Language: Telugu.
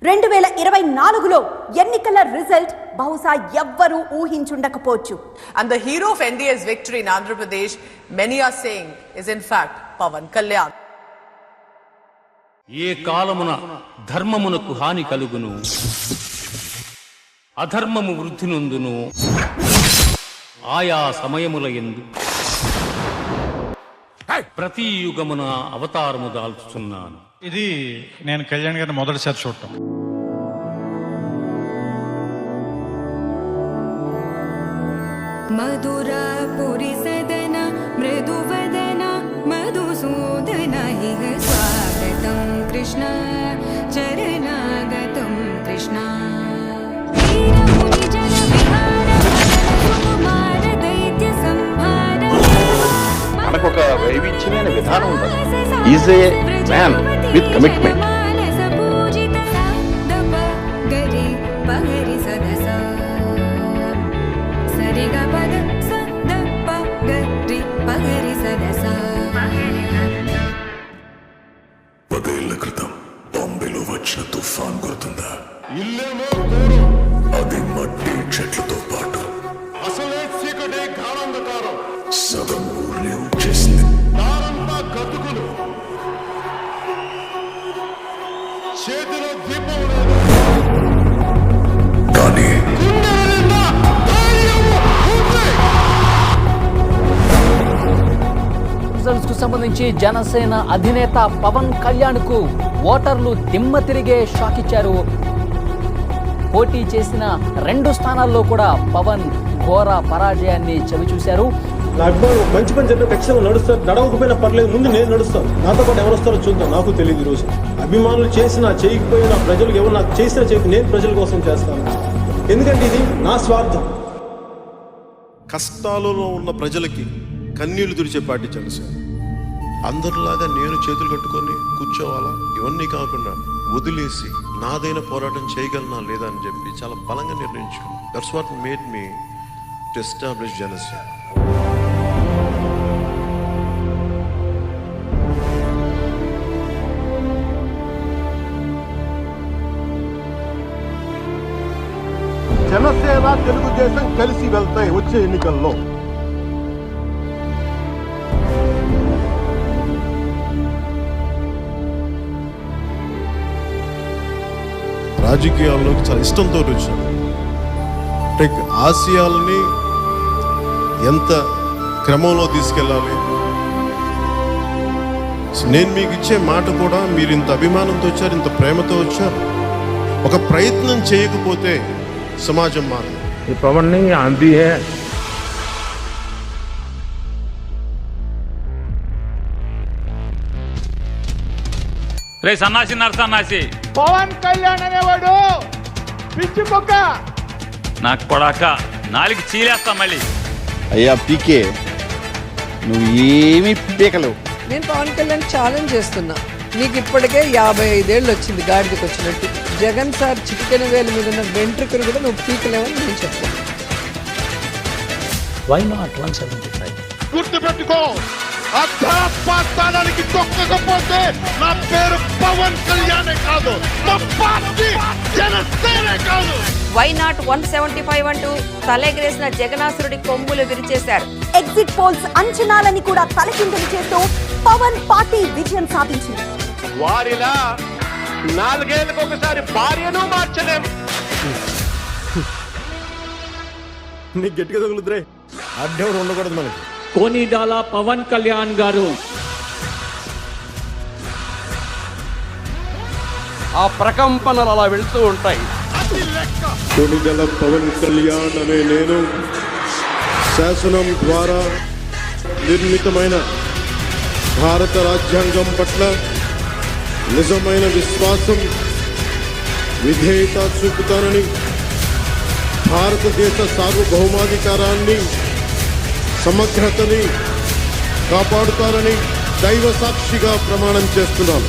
2024లో ఎన్నికల రిజల్ట్ బహుశా ఎవ్వరూ ఊహించుండకపోవచ్చు. And the hero of NDA's victory in Andhra Pradesh, many are saying, is in fact Pawan Kalyan. ఏ కాలమున ధర్మమునకు హాని కలుగును, అధర్మము వృద్ధి నొందును, ఆయా సమయముల యందు ప్రతి యుగమున అవతారము దాల్చుచున్నాను. ఇది నేను కళ్యాణ్ గారిని మొదటిసారి చూడటం. మధురాపురి సదన మృదువదన మధుసూదన ఇహ స్వాగతం కృష్ణ చరణాగతం కృష్ణ వీరముని జన విహార కుమార దైత్య సంహార. మనకు ఒక వైవిధ్యమైన విధానం ఉంటుంది. Is a man with commitment. పదేళ్ల క్రితం బాంబేలో వచ్చిన తుఫాన్ గుర్తుందా? అది మట్టి చెట్లతో పాటు అసలే చీకటి గాఢంధకారం సగం ఊర్నే వచ్చేసింది. దారంతా గతుకులు, చేతిలో దీపం లేదు, కానీ కు సంబంధించి జనసేన అధినేత పవన్ కళ్యాణ్ కు ఓటర్లు దిమ్మ తిరిగే షాక్ ఇచ్చారు. పోటీ చేసిన 2 స్థానాల్లో కూడా పవన్ ఘోర పరాజయాన్ని చవిచూశారు. నాకు మంచి పని చెప్పి ఖచ్చితంగా నడుస్తారు, నడవకపోయినా పర్లేదు, ముందు నేను నడుస్తాను, నాతో పాటు ఎవరు వస్తారో చూద్దాం. నాకు తెలియదు ఈ రోజు అభిమానులు చేసినా చేయకపోయినా ప్రజలకు ఎవరు నాకు చేసినా చేయకు నేను ప్రజల కోసం చేస్తాను. ఎందుకంటే ఇది నా స్వార్థం. కష్టాలలో ఉన్న ప్రజలకి కన్నీళ్లు తుడిచే పార్టీ జనసేన. అందరిలాగా నేను చేతులు కట్టుకొని కూర్చోవాలా? ఇవన్నీ కాకుండా వదిలేసి నాదైన పోరాటం చేయగలనా లేదా అని చెప్పి చాలా బలంగా నిర్ణయించుకున్నాను. That's what made me to establish Janasena. Janasena Telugu Desam కలిసి వెళ్తాయి వచ్చే ఎన్నికల్లో. రాజకీయాల్లోకి చాలా ఇష్టంతో వచ్చాను. ఆశయాలని ఎంత క్రమంలో తీసుకెళ్ళాలి, నేను మీకు ఇచ్చే మాట కూడా మీరు ఇంత అభిమానంతో వచ్చారు, ఇంత ప్రేమతో వచ్చారు. ఒక ప్రయత్నం చేయకపోతే సమాజం మారదు. ఈ పవన్ ని ఆంधी है. రే సన్నాసి నరసన్నాసి, పవన్ కళ్యాణ్ అనేవాడు పిచ్చి కుక్క. నాకు కొడాక నాలుగు చీలేస్తా మళ్ళీ. అయ్యా పీకే, నువ్వు ఏమీ పీకలేవు. నేను పవన్ కళ్యాణ్ ఛాలెంజ్ చేస్తున్నా. నీకు ఇప్పటికే 55 ఏళ్ళు వచ్చింది గాడిదకి వచ్చినట్టు. జగన్ సార్ చిటికెన వేలు మీద ఉన్న వెంట్రుకలు కూడా నువ్వు పీకలేవని నేను చెప్తాను. Why not 175? గుర్తుపెట్టుకో, అధ్యాత్మానికి తొక్కకపోతే నా పేరు పవన్ కళ్యాణే కాదు, మా పార్టీ జనసేనే కాదు. వై నాట్ 175 అంటూ తలెగరేసిన జగనాసురుడి కొమ్ములు విరిచేశారు. ఎగ్జిట్ పోల్స్ అంచనాలని కూడా తలకిందులు చేస్తూ పవన్ పార్టీ విజయం సాధించింది. వారిలా 4 ఏళ్ళకు ఒకసారి భార్యను మార్చలేం. నీకు గట్టిగా తగులుతురే, అడ్డెవరు ఉండకూడదు మనకి. కోనిడాల పవన్ కళ్యాణ్ గారు ఆ ప్రకంపనలు అలా వెళ్తూ ఉంటాయి. కొనిదెల పవన్ కళ్యాణ్ అనే నేను శాసనం ద్వారా నిర్మితమైన భారత రాజ్యాంగం పట్ల నిజమైన విశ్వాసం, విధేయత చూపుతానని, భారతదేశ సార్వభౌమాధికారాన్ని, సమగ్రతని కాపాడుతానని దైవ సాక్షిగా ప్రమాణం చేస్తున్నాను.